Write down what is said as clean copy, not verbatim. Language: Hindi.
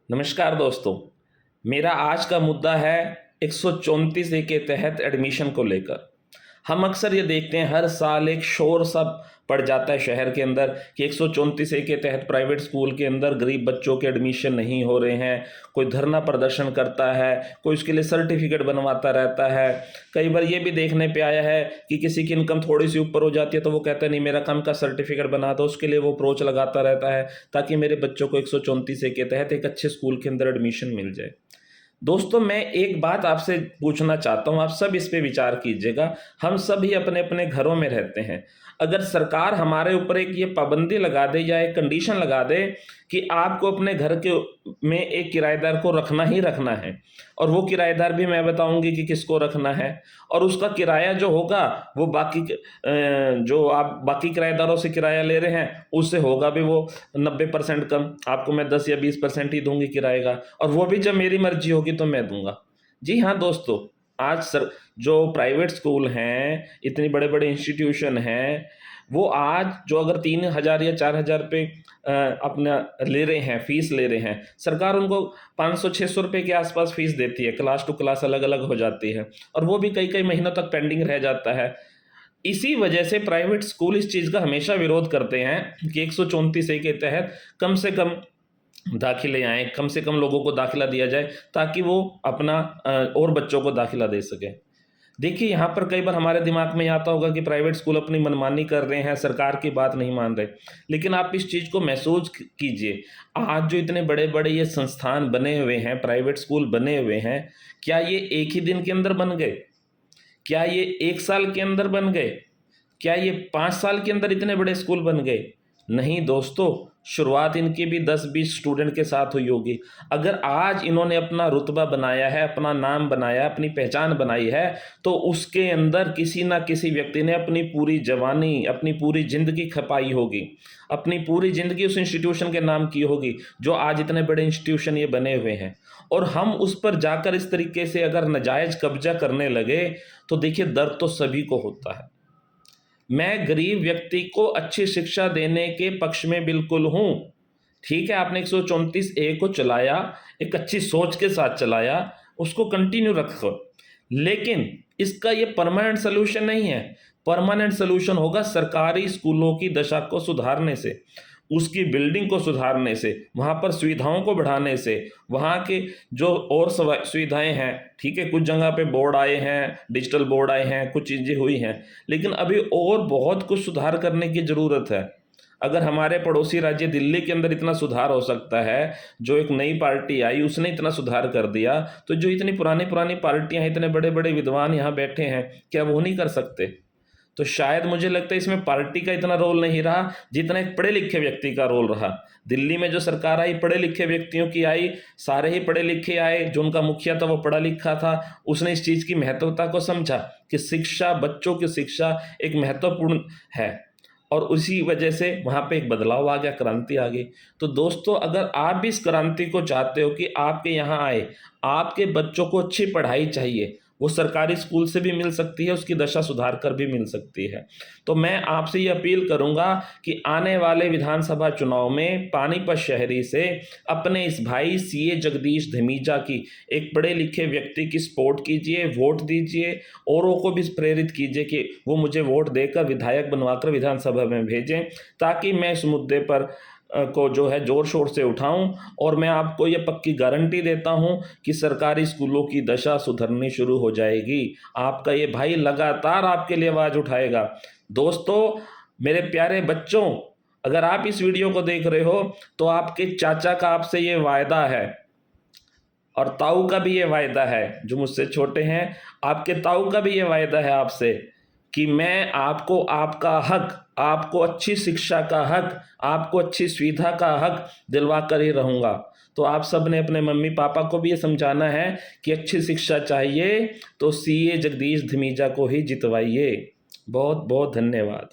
नमस्कार दोस्तों। मेरा आज का मुद्दा है 134 ए के तहत एडमिशन को लेकर। हम अक्सर ये देखते हैं, हर साल एक शोर सा पड़ जाता है शहर के अंदर कि 134 ए के तहत प्राइवेट स्कूल के अंदर गरीब बच्चों के एडमिशन नहीं हो रहे हैं। कोई धरना प्रदर्शन करता है, कोई उसके लिए सर्टिफिकेट बनवाता रहता है। कई बार ये भी देखने पे आया है कि किसी की इनकम थोड़ी सी ऊपर हो जाती है तो वो कहता है नहीं, मेरा कम का सर्टिफिकेट बना दो। उसके लिए वो अप्रोच लगाता रहता है ताकि मेरे बच्चों को 134 ए के तहत एक अच्छे स्कूल के अंदर एडमिशन मिल जाए। दोस्तों, मैं एक बात आपसे पूछना चाहता हूं, आप सब इस पे विचार कीजिएगा। हम सब ही अपने अपने घरों में रहते हैं। अगर सरकार हमारे ऊपर एक ये पाबंदी लगा दे या एक कंडीशन लगा दे कि आपको अपने घर के में एक किराएदार को रखना ही रखना है, और वो किराएदार भी मैं बताऊंगी कि किसको रखना है, और उसका किराया जो होगा वो जो आप बाकी किराएदारों से किराया ले रहे हैं उससे होगा भी वो 90% कम। आपको मैं 10 या 20% ही दूंगी किराए का, और वो भी जब मेरी मर्जी होगी तो मैं दूंगा। जी हाँ दोस्तों, आज सर जो प्राइवेट स्कूल हैं, इतने बड़े बड़े इंस्टीट्यूशन हैं, वो आज जो अगर 3,000 या 4,000 रुपये अपना ले रहे हैं, फीस ले रहे हैं, सरकार उनको 500-600 रुपये के आसपास फीस देती है। क्लास टू क्लास अलग अलग हो जाती है, और वो भी कई कई महीनों तक पेंडिंग रह जाता है। इसी वजह से प्राइवेट स्कूल इस चीज़ का हमेशा विरोध करते हैं कि 134 ए के तहत कम से कम दाखिले आए, कम से कम लोगों को दाखिला दिया जाए ताकि वो अपना और बच्चों को दाखिला दे सके। देखिए, यहाँ पर कई बार हमारे दिमाग में आता होगा कि प्राइवेट स्कूल अपनी मनमानी कर रहे हैं, सरकार की बात नहीं मान रहे। लेकिन आप इस चीज़ को महसूस कीजिए, आज जो इतने बड़े बड़े ये संस्थान बने हुए हैं, प्राइवेट स्कूल बने हुए हैं, क्या ये एक ही दिन के अंदर बन गए? क्या ये 1 साल के अंदर बन गए? क्या ये 5 साल के अंदर इतने बड़े स्कूल बन गए? नहीं दोस्तों, शुरुआत इनकी भी 10-20 स्टूडेंट के साथ हुई होगी। अगर आज इन्होंने अपना रुतबा बनाया है, अपना नाम बनाया, अपनी पहचान बनाई है, तो उसके अंदर किसी ना किसी व्यक्ति ने अपनी पूरी जवानी, अपनी पूरी ज़िंदगी खपाई होगी, अपनी पूरी ज़िंदगी उस इंस्टीट्यूशन के नाम की होगी, जो आज इतने बड़े इंस्टीट्यूशन ये बने हुए हैं। और हम उस पर जाकर इस तरीके से अगर नाजायज़ कब्जा करने लगे, तो देखिए दर्द तो सभी को होता है। मैं गरीब व्यक्ति को अच्छी शिक्षा देने के पक्ष में बिल्कुल हूँ। ठीक है, आपने 134 ए को चलाया, एक अच्छी सोच के साथ चलाया, उसको कंटिन्यू रखो। लेकिन इसका ये परमानेंट सॉल्यूशन नहीं है। परमानेंट सॉल्यूशन होगा सरकारी स्कूलों की दशा को सुधारने से, उसकी बिल्डिंग को सुधारने से, वहाँ पर सुविधाओं को बढ़ाने से, वहाँ के जो और सुविधाएं हैं। ठीक है, कुछ जगह पे बोर्ड आए हैं, डिजिटल बोर्ड आए हैं, कुछ चीज़ें हुई हैं, लेकिन अभी और बहुत कुछ सुधार करने की ज़रूरत है। अगर हमारे पड़ोसी राज्य दिल्ली के अंदर इतना सुधार हो सकता है, जो एक नई पार्टी आई उसने इतना सुधार कर दिया, तो जो इतनी पुरानी पुरानी पार्टियां हैं, इतने बड़े बड़े विद्वान यहाँ बैठे हैं, क्या वो नहीं कर सकते? तो शायद मुझे लगता है इसमें पार्टी का इतना रोल नहीं रहा जितना एक पढ़े लिखे व्यक्ति का रोल रहा। दिल्ली में जो सरकार आई, पढ़े लिखे व्यक्तियों की आई, सारे ही पढ़े लिखे आए। जो उनका मुखिया था वो पढ़ा लिखा था। उसने इस चीज़ की महत्वता को समझा कि शिक्षा, बच्चों की शिक्षा एक महत्वपूर्ण है, और उसी वजह से वहाँ पे एक बदलाव आ गया, क्रांति आ गई। तो दोस्तों, अगर आप भी इस क्रांति को चाहते हो कि आपके यहाँ आए, आपके बच्चों को अच्छी पढ़ाई चाहिए, वो सरकारी स्कूल से भी मिल सकती है, उसकी दशा सुधार कर भी मिल सकती है। तो मैं आपसे ये अपील करूंगा कि आने वाले विधानसभा चुनाव में पानीपत शहरी से अपने इस भाई सीए जगदीश धमीजा की, एक पढ़े लिखे व्यक्ति की सपोर्ट कीजिए, वोट दीजिए, औरों को भी प्रेरित कीजिए कि वो मुझे वोट देकर विधायक बनवाकर विधानसभा में भेजें, ताकि मैं इस मुद्दे पर को जो है जोर शोर से उठाऊं। और मैं आपको ये पक्की गारंटी देता हूं कि सरकारी स्कूलों की दशा सुधरनी शुरू हो जाएगी। आपका ये भाई लगातार आपके लिए आवाज़ उठाएगा। दोस्तों, मेरे प्यारे बच्चों, अगर आप इस वीडियो को देख रहे हो तो आपके चाचा का आपसे ये वायदा है, और ताऊ का भी ये वायदा है, जो मुझसे छोटे हैं, आपके ताऊ का भी ये वायदा है आपसे कि मैं आपको आपका हक, आपको अच्छी शिक्षा का हक, आपको अच्छी सुविधा का हक दिलवा कर ही रहूँगा। तो आप सब ने अपने मम्मी पापा को भी ये समझाना है कि अच्छी शिक्षा चाहिए तो सीए जगदीश धमीजा को ही जितवाइए। बहुत बहुत धन्यवाद।